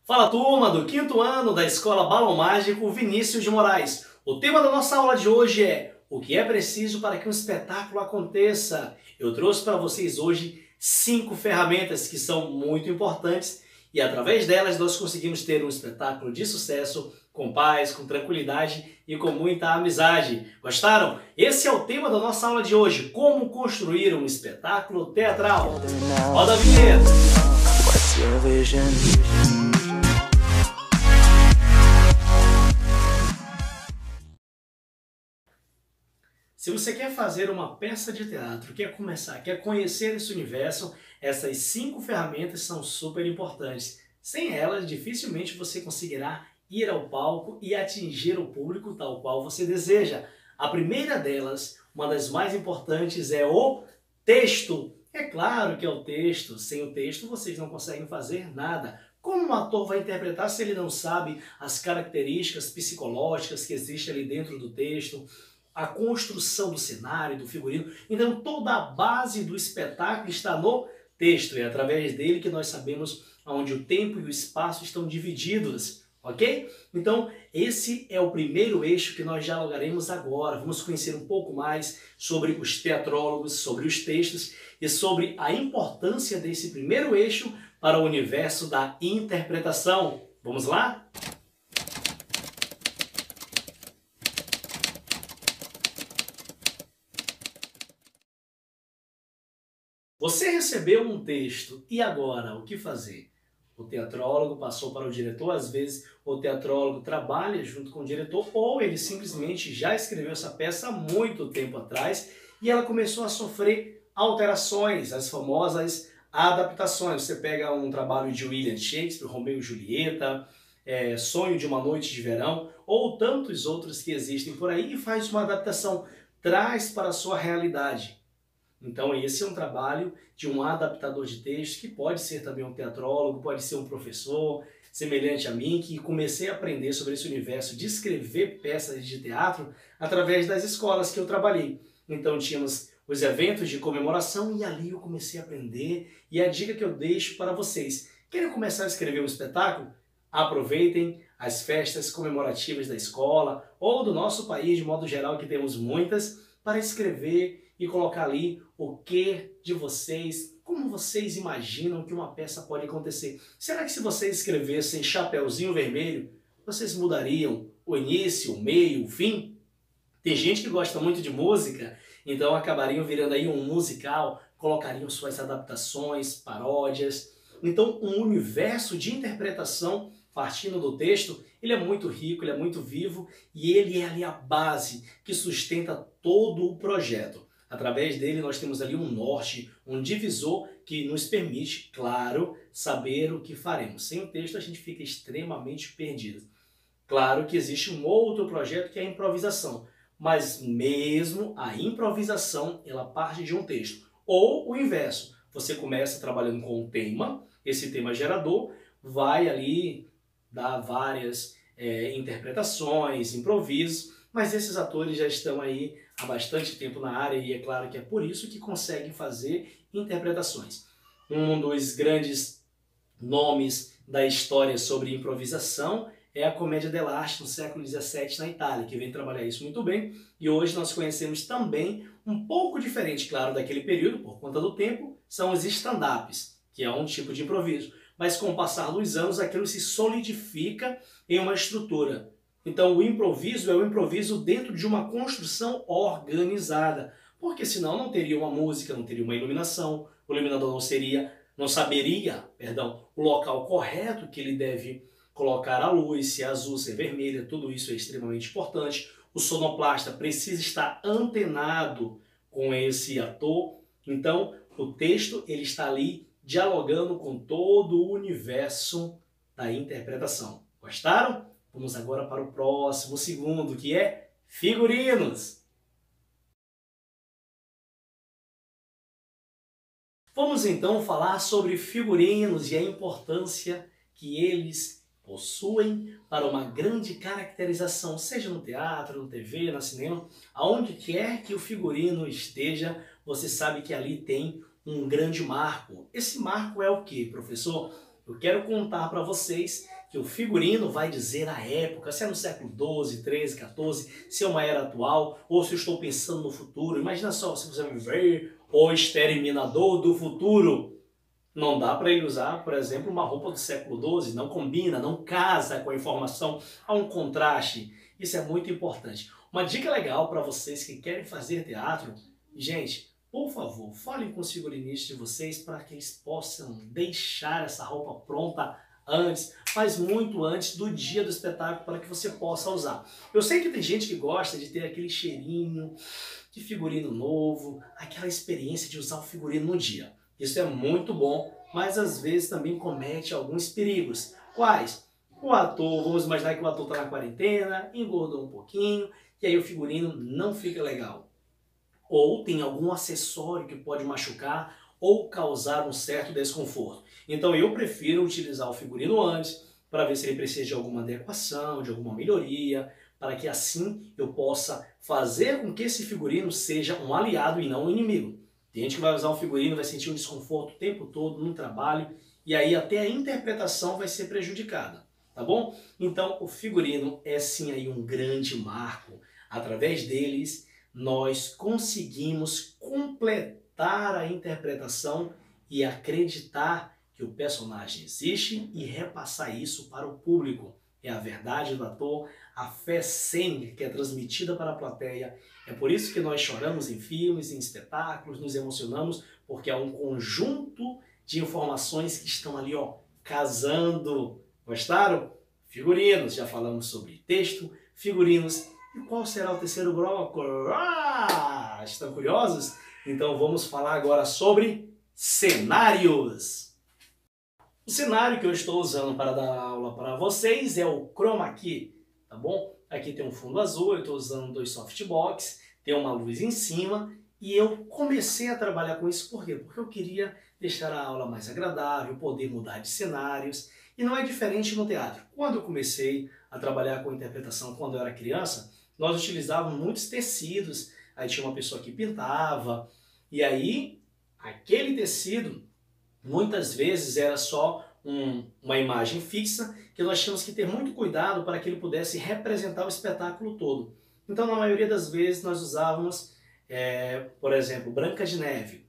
Fala turma do quinto ano da Escola Balão Mágico Vinícius de Moraes. O tema da nossa aula de hoje é o que é preciso para que um espetáculo aconteça. Eu trouxe para vocês hoje 5 ferramentas que são muito importantes e através delas nós conseguimos ter um espetáculo de sucesso com paz, com tranquilidade e com muita amizade. Gostaram? Esse é o tema da nossa aula de hoje, como construir um espetáculo teatral. Roda a vinheta! Se você quer fazer uma peça de teatro, quer conhecer esse universo, essas 5 ferramentas são super importantes. Sem elas, dificilmente você conseguirá ir ao palco e atingir o público tal qual você deseja. A primeira delas, uma das mais importantes, é o texto. É claro que é o texto. Sem o texto, vocês não conseguem fazer nada. Como um ator vai interpretar se ele não sabe as características psicológicas que existem ali dentro do texto? A construção do cenário, do figurino. Então toda a base do espetáculo está no texto. É através dele que nós sabemos onde o tempo e o espaço estão divididos, ok? Então esse é o primeiro eixo que nós dialogaremos agora. Vamos conhecer um pouco mais sobre os teatrólogos, sobre os textos e sobre a importância desse primeiro eixo para o universo da interpretação. Vamos lá? Você recebeu um texto e agora o que fazer? O teatrólogo passou para o diretor, às vezes o teatrólogo trabalha junto com o diretor ou ele simplesmente já escreveu essa peça há muito tempo atrás e ela começou a sofrer alterações, as famosas adaptações. Você pega um trabalho de William Shakespeare, Romeu e Julieta, Sonho de uma Noite de Verão ou tantos outros que existem por aí e faz uma adaptação, traz para a sua realidade. Então esse é um trabalho de um adaptador de texto, que pode ser também um teatrólogo, pode ser um professor, semelhante a mim, que comecei a aprender sobre esse universo de escrever peças de teatro através das escolas que eu trabalhei. Então tínhamos os eventos de comemoração e ali eu comecei a aprender. E a dica que eu deixo para vocês: querem começar a escrever um espetáculo? Aproveitem as festas comemorativas da escola ou do nosso país de modo geral, que temos muitas, para escrever e colocar ali o que de vocês, como vocês imaginam que uma peça pode acontecer. Será que se vocês escrevessem Chapeuzinho Vermelho, vocês mudariam o início, o meio, o fim? Tem gente que gosta muito de música, então acabariam virando aí um musical, colocariam suas adaptações, paródias. Então um universo de interpretação partindo do texto, ele é muito rico, ele é muito vivo e ele é ali a base que sustenta todo o projeto. Através dele nós temos ali um norte, um divisor que nos permite, claro, saber o que faremos. Sem o texto a gente fica extremamente perdido. Claro que existe um outro projeto que é a improvisação, mas mesmo a improvisação ela parte de um texto. Ou o inverso, você começa trabalhando com um tema, esse tema gerador vai ali dar várias interpretações, improvisos, mas esses atores já estão aí há bastante tempo na área e é claro que é por isso que conseguem fazer interpretações. Um dos grandes nomes da história sobre improvisação é a comédia dell'arte no século XVII na Itália, que vem trabalhar isso muito bem, e hoje nós conhecemos também, um pouco diferente, claro, daquele período, por conta do tempo, são os stand-ups, que é um tipo de improviso. Mas com o passar dos anos aquilo se solidifica em uma estrutura. Então o improviso é o improviso dentro de uma construção organizada, porque senão não teria uma música, não teria uma iluminação, o iluminador não saberia o local correto que ele deve colocar a luz, se é azul, se é vermelha, tudo isso é extremamente importante. O sonoplasta precisa estar antenado com esse ator, então o texto ele está ali dialogando com todo o universo da interpretação. Gostaram? Vamos agora para o próximo segundo, que é figurinos. Vamos então falar sobre figurinos e a importância que eles possuem para uma grande caracterização, seja no teatro, no TV, no cinema, aonde quer que o figurino esteja, você sabe que ali tem um grande marco. Esse marco é o que, professor? Eu quero contar para vocês que o figurino vai dizer a época, se é no século XII, XIII, XIV, se é uma era atual, ou se eu estou pensando no futuro. Imagina só, se você vai ver o exterminador do futuro, não dá para ele usar, por exemplo, uma roupa do século XII, não combina, não casa com a informação, há um contraste. Isso é muito importante. Uma dica legal para vocês que querem fazer teatro, gente, por favor, falem com os figurinistas de vocês para que eles possam deixar essa roupa pronta antes, mas muito antes do dia do espetáculo, para que você possa usar. Eu sei que tem gente que gosta de ter aquele cheirinho de figurino novo, aquela experiência de usar o figurino no dia. Isso é muito bom, mas às vezes também comete alguns perigos. Quais? O ator, vamos imaginar que o ator está na quarentena, engordou um pouquinho, e aí o figurino não fica legal. Ou tem algum acessório que pode machucar ou causar um certo desconforto. Então eu prefiro utilizar o figurino antes, para ver se ele precisa de alguma adequação, de alguma melhoria, para que assim eu possa fazer com que esse figurino seja um aliado e não um inimigo. Tem gente que vai usar um figurino, vai sentir um desconforto o tempo todo no trabalho, e aí até a interpretação vai ser prejudicada, tá bom? Então o figurino é sim aí um grande marco. Através deles, nós conseguimos completar a interpretação e acreditar que o personagem existe e repassar isso para o público. É a verdade do ator, a fé cênica que é transmitida para a plateia. É por isso que nós choramos em filmes, em espetáculos, nos emocionamos, porque é um conjunto de informações que estão ali, ó, casando. Gostaram? Figurinos, já falamos sobre texto, figurinos. E qual será o terceiro bloco? Estão curiosos? Então vamos falar agora sobre cenários. O cenário que eu estou usando para dar aula para vocês é o chroma key, tá bom? Aqui tem um fundo azul, eu estou usando 2 softbox, tem uma luz em cima, e eu comecei a trabalhar com isso por quê? Porque eu queria deixar a aula mais agradável, poder mudar de cenários, e não é diferente no teatro. Quando eu comecei a trabalhar com interpretação quando eu era criança, nós utilizávamos muitos tecidos, aí tinha uma pessoa que pintava, e aí aquele tecido muitas vezes era só uma imagem fixa que nós tínhamos que ter muito cuidado para que ele pudesse representar o espetáculo todo. Então, na maioria das vezes, nós usávamos, por exemplo, Branca de Neve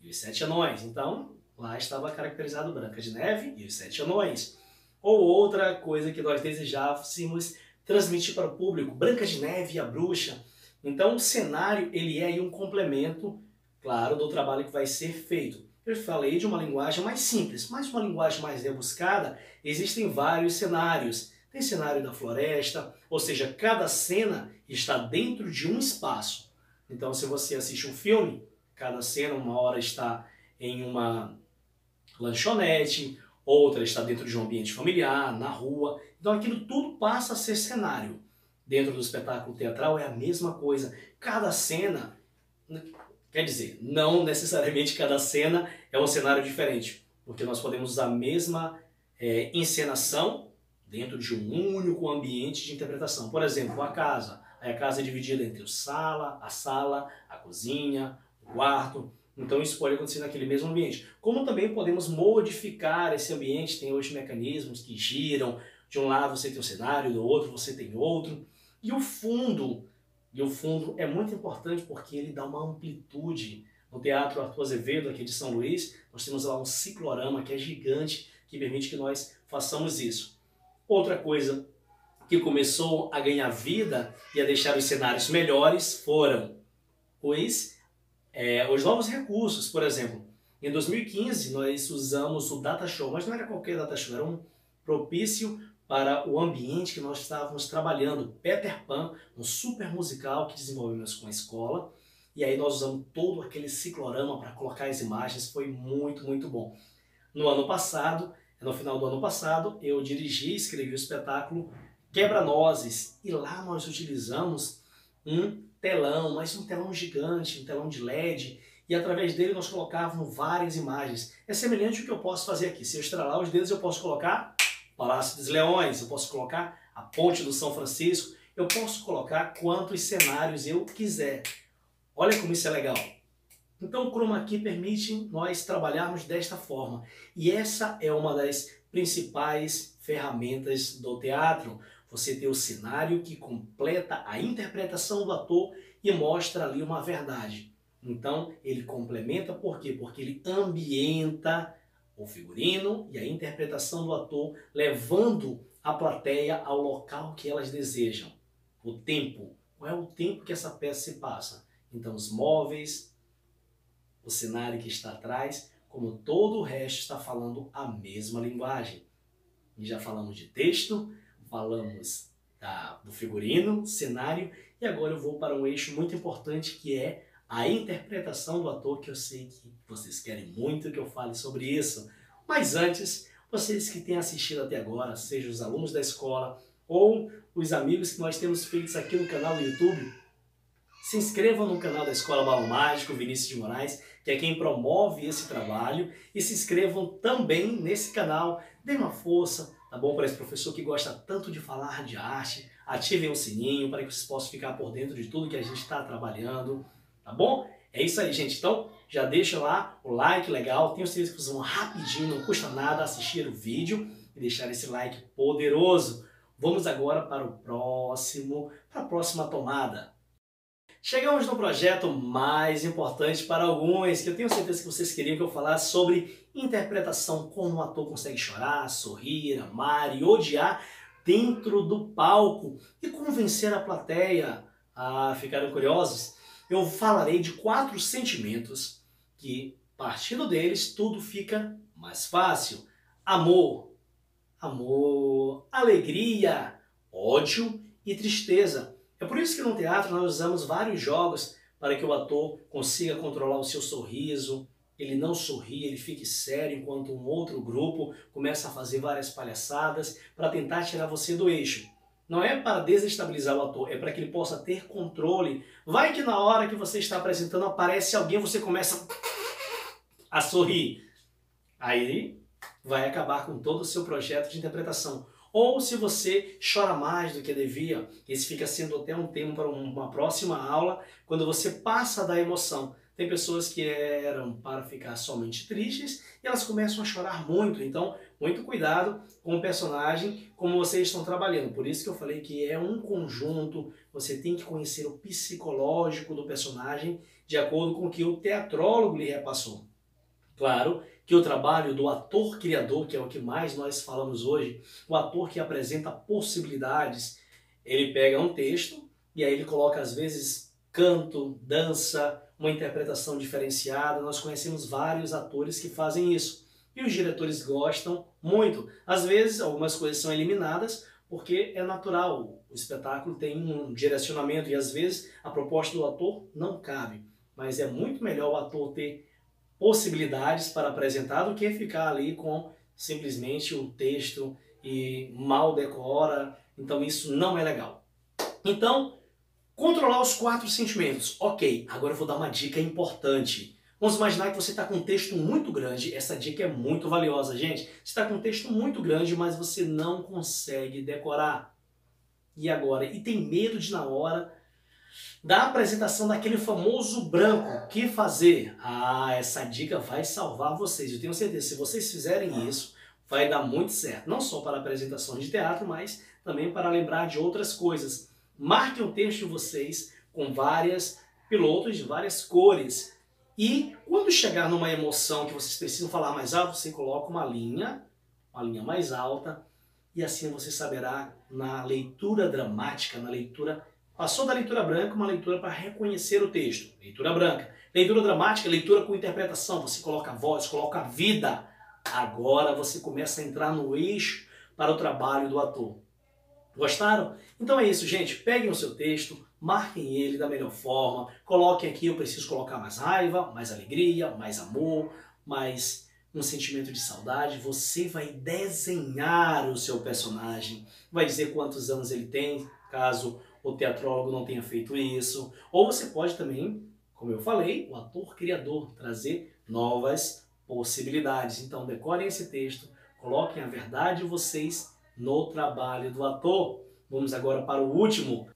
e os Sete Anões. Então, lá estava caracterizado Branca de Neve e os Sete Anões. Ou outra coisa que nós desejássemos transmitir para o público, Branca de Neve e a Bruxa. Então, o cenário ele é aí um complemento, claro, do trabalho que vai ser feito. Eu falei de uma linguagem mais simples, mas uma linguagem mais rebuscada, existem vários cenários. Tem cenário da floresta, ou seja, cada cena está dentro de um espaço. Então, se você assiste um filme, cada cena, uma hora está em uma lanchonete, outra está dentro de um ambiente familiar, na rua. Então, aquilo tudo passa a ser cenário. Dentro do espetáculo teatral é a mesma coisa. Cada cena... Quer dizer, não necessariamente cada cena é um cenário diferente, porque nós podemos usar a mesma encenação dentro de um único ambiente de interpretação. Por exemplo, a casa. A casa é dividida entre a sala, a cozinha, o quarto. Então isso pode acontecer naquele mesmo ambiente. Como também podemos modificar esse ambiente, tem hoje mecanismos que giram. De um lado você tem um cenário, do outro você tem outro. E o fundo é muito importante porque ele dá uma amplitude. No Teatro Arthur Azevedo, aqui de São Luís, nós temos lá um ciclorama que é gigante, que permite que nós façamos isso. Outra coisa que começou a ganhar vida e a deixar os cenários melhores foram os novos recursos. Por exemplo, em 2015 nós usamos o Data Show, mas não era qualquer Data Show, era um propício para o ambiente que nós estávamos trabalhando. Peter Pan, um super musical que desenvolvemos com a escola. E aí nós usamos todo aquele ciclorama para colocar as imagens. Foi muito, muito bom. No ano passado, no final do ano passado, eu dirigi e escrevi o espetáculo Quebra-Nozes. E lá nós utilizamos um telão, mas um telão gigante, um telão de LED. E através dele nós colocávamos várias imagens. É semelhante ao que eu posso fazer aqui. Se eu estralar os dedos, eu posso colocar Palácio dos Leões, eu posso colocar a Ponte do São Francisco, eu posso colocar quantos cenários eu quiser. Olha como isso é legal. Então o chroma key permite nós trabalharmos desta forma. E essa é uma das principais ferramentas do teatro. Você tem o cenário que completa a interpretação do ator e mostra ali uma verdade. Então ele complementa por quê? Porque ele ambienta o figurino e a interpretação do ator, levando a plateia ao local que elas desejam. O tempo. Qual é o tempo que essa peça se passa? Então os móveis, o cenário que está atrás, como todo o resto está falando a mesma linguagem. E já falamos de texto, falamos do figurino, cenário, e agora eu vou para um eixo muito importante que é a interpretação do ator, que eu sei que vocês querem muito que eu fale sobre isso. Mas antes, vocês que têm assistido até agora, seja os alunos da escola ou os amigos que nós temos feitos aqui no canal do YouTube, se inscrevam no canal da Escola Balão Mágico, Vinícius de Moraes, que é quem promove esse trabalho, e se inscrevam também nesse canal, dê uma força, tá bom? Para esse professor que gosta tanto de falar de arte, ativem o sininho para que vocês possam ficar por dentro de tudo que a gente está trabalhando, tá bom? É isso aí, gente. Então, já deixa lá o like legal, tenho certeza que vocês vão rapidinho, não custa nada assistir o vídeo e deixar esse like poderoso. Vamos agora para a próxima tomada. Chegamos no projeto mais importante para alguns, que eu tenho certeza que vocês queriam que eu falasse sobre interpretação, como um ator consegue chorar, sorrir, amar e odiar dentro do palco e convencer a plateia a ficarem curiosos. Eu falarei de 4 sentimentos que, partindo deles, tudo fica mais fácil. Amor, alegria, ódio e tristeza. É por isso que no teatro nós usamos vários jogos para que o ator consiga controlar o seu sorriso, ele não sorri, ele fique sério, enquanto um outro grupo começa a fazer várias palhaçadas para tentar tirar você do eixo. Não é para desestabilizar o ator, é para que ele possa ter controle. Vai que na hora que você está apresentando aparece alguém, você começa a sorrir. Aí vai acabar com todo o seu projeto de interpretação. Ou se você chora mais do que devia, esse fica sendo até um tema para uma próxima aula, quando você passa da emoção. Tem pessoas que eram para ficar somente tristes e elas começam a chorar muito. Então, muito cuidado com o personagem, como vocês estão trabalhando. Por isso que eu falei que é um conjunto, você tem que conhecer o psicológico do personagem de acordo com o que o teatrólogo lhe repassou. Claro que o trabalho do ator criador, que é o que mais nós falamos hoje, o ator que apresenta possibilidades, ele pega um texto e aí ele coloca às vezes canto, dança, uma interpretação diferenciada. Nós conhecemos vários atores que fazem isso e os diretores gostam muito. Às vezes algumas coisas são eliminadas porque é natural, o espetáculo tem um direcionamento e às vezes a proposta do ator não cabe, mas é muito melhor o ator ter possibilidades para apresentar do que ficar ali com simplesmente o texto e mal decora. Então isso não é legal. Então, controlar os 4 sentimentos. Ok, agora eu vou dar uma dica importante. Vamos imaginar que você está com um texto muito grande. Essa dica é muito valiosa, gente. Você está com um texto muito grande, mas você não consegue decorar. E agora? E tem medo de na hora da apresentação daquele famoso branco, o que fazer? Ah, essa dica vai salvar vocês. Eu tenho certeza, se vocês fizerem isso, vai dar muito certo. Não só para apresentações de teatro, mas também para lembrar de outras coisas. Marquem o texto de vocês com várias pilotos de várias cores. E quando chegar numa emoção que vocês precisam falar mais alto, você coloca uma linha mais alta, e assim você saberá na leitura dramática, na leitura. Passou da leitura branca, uma leitura para reconhecer o texto. Leitura branca. Leitura dramática, leitura com interpretação. Você coloca a voz, coloca a vida. Agora você começa a entrar no eixo para o trabalho do ator. Gostaram? Então é isso, gente. Peguem o seu texto, marquem ele da melhor forma. Coloquem aqui, eu preciso colocar mais raiva, mais alegria, mais amor, mais um sentimento de saudade. Você vai desenhar o seu personagem. Vai dizer quantos anos ele tem, caso o teatrólogo não tenha feito isso. Ou você pode também, como eu falei, o ator criador, trazer novas possibilidades. Então decorem esse texto, coloquem a verdade de vocês no trabalho do ator. Vamos agora para o último.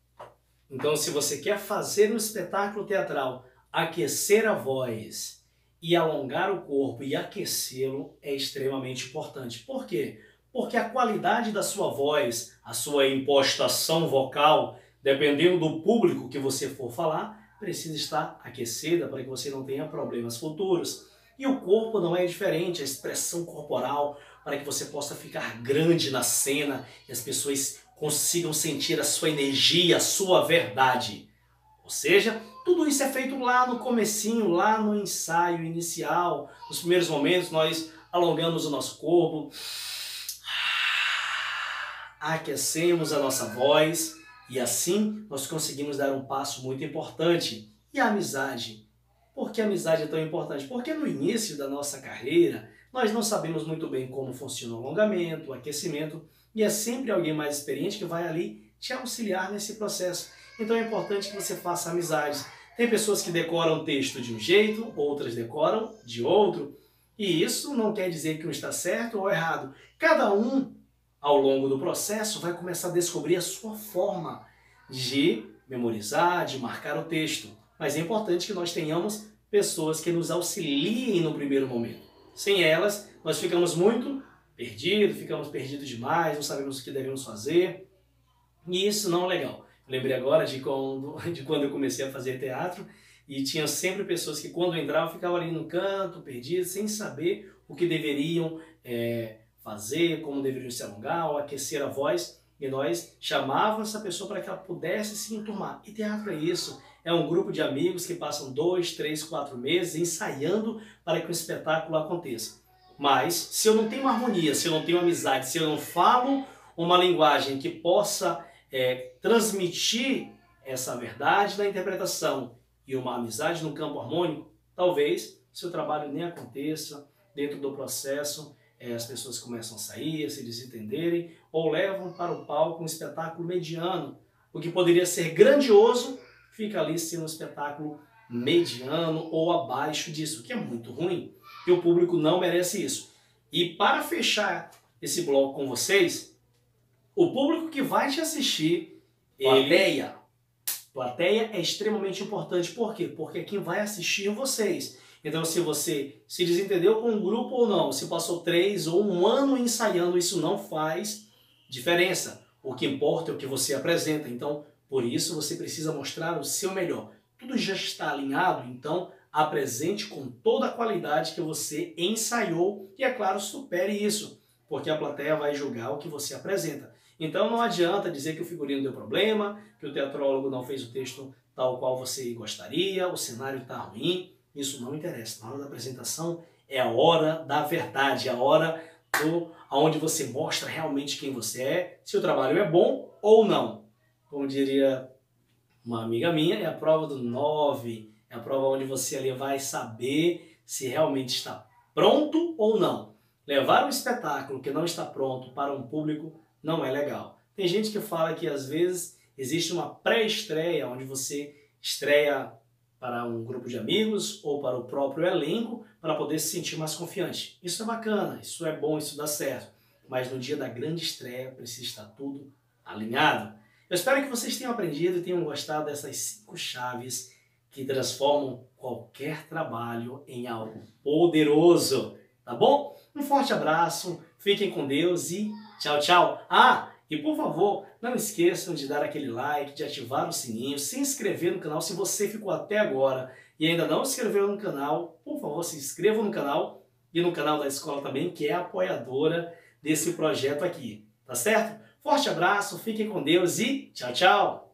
Então, se você quer fazer um espetáculo teatral aquecer a voz e alongar o corpo e aquecê-lo é extremamente importante. Por quê? Porque a qualidade da sua voz, a sua impostação vocal, dependendo do público que você for falar, precisa estar aquecida para que você não tenha problemas futuros. E o corpo não é diferente, a expressão corporal, para que você possa ficar grande na cena e as pessoas consigam sentir a sua energia, a sua verdade. Ou seja, tudo isso é feito lá no comecinho, lá no ensaio inicial. Nos primeiros momentos nós alongamos o nosso corpo, aquecemos a nossa voz e assim nós conseguimos dar um passo muito importante. E a amizade? Por que a amizade é tão importante? Porque no início da nossa carreira nós não sabemos muito bem como funciona o alongamento, o aquecimento, e é sempre alguém mais experiente que vai ali te auxiliar nesse processo. Então é importante que você faça amizades. Tem pessoas que decoram o texto de um jeito, outras decoram de outro, e isso não quer dizer que um está certo ou errado. Cada um, ao longo do processo, vai começar a descobrir a sua forma de memorizar, de marcar o texto. Mas é importante que nós tenhamos pessoas que nos auxiliem no primeiro momento. Sem elas, nós ficamos muito ficamos perdidos demais, não sabemos o que devemos fazer, e isso não é legal. Eu lembrei agora de quando eu comecei a fazer teatro, e tinha sempre pessoas que quando entravam ficavam ali no canto, perdidas, sem saber o que deveriam fazer, como deveriam se alongar ou aquecer a voz, e nós chamávamos essa pessoa para que ela pudesse se enturmar. E teatro é isso, é um grupo de amigos que passam 2, 3, 4 meses ensaiando para que o espetáculo aconteça. Mas, se eu não tenho harmonia, se eu não tenho amizade, se eu não falo uma linguagem que possa transmitir essa verdade da interpretação e uma amizade no campo harmônico, talvez seu trabalho nem aconteça. Dentro do processo, as pessoas começam a sair, a se desentenderem, ou levam para o palco um espetáculo mediano. O que poderia ser grandioso fica ali sendo um espetáculo mediano ou abaixo disso, que é muito ruim. E o público não merece isso. E para fechar esse bloco com vocês, o público que vai te assistir, plateia é extremamente importante. Por quê? Porque quem vai assistir vocês. Então, se você se desentendeu com um grupo ou não, se passou 3 ou 1 ano ensaiando, isso não faz diferença. O que importa é o que você apresenta. Então, por isso, você precisa mostrar o seu melhor. Tudo já está alinhado, então apresente com toda a qualidade que você ensaiou e, é claro, supere isso, porque a plateia vai julgar o que você apresenta. Então não adianta dizer que o figurino deu problema, que o teatrólogo não fez o texto tal qual você gostaria, o cenário está ruim. Isso não interessa. Na hora da apresentação é a hora da verdade, é a hora onde você mostra realmente quem você é, se o trabalho é bom ou não. Como diria uma amiga minha, é a prova do 9, é a prova onde você ali vai saber se realmente está pronto ou não. Levar um espetáculo que não está pronto para um público não é legal. Tem gente que fala que às vezes existe uma pré-estreia, onde você estreia para um grupo de amigos ou para o próprio elenco para poder se sentir mais confiante. Isso é bacana, isso é bom, isso dá certo. Mas no dia da grande estreia precisa estar tudo alinhado. Eu espero que vocês tenham aprendido e tenham gostado dessas 5 chaves que transformam qualquer trabalho em algo poderoso, tá bom? Um forte abraço, fiquem com Deus e tchau, tchau! Ah, e por favor, não esqueçam de dar aquele like, de ativar o sininho, se inscrever no canal se você ficou até agora e ainda não se inscreveu no canal, por favor, se inscreva no canal e no canal da escola também, que é apoiadora desse projeto aqui, tá certo? Forte abraço, fiquem com Deus e tchau, tchau!